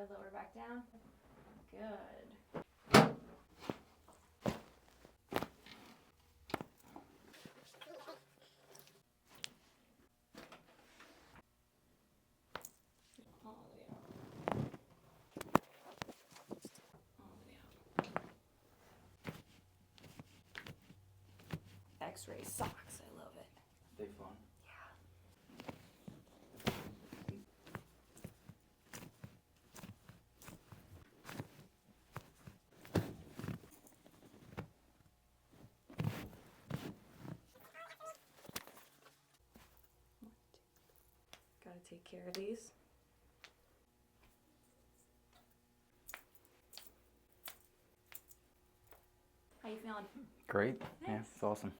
head lower back down. Good. All the way out. All the way out. X-ray socks. I love it. They fun. Yeah. Gotta take care of these. How you feeling? Great. Yeah, Thanks. it's awesome.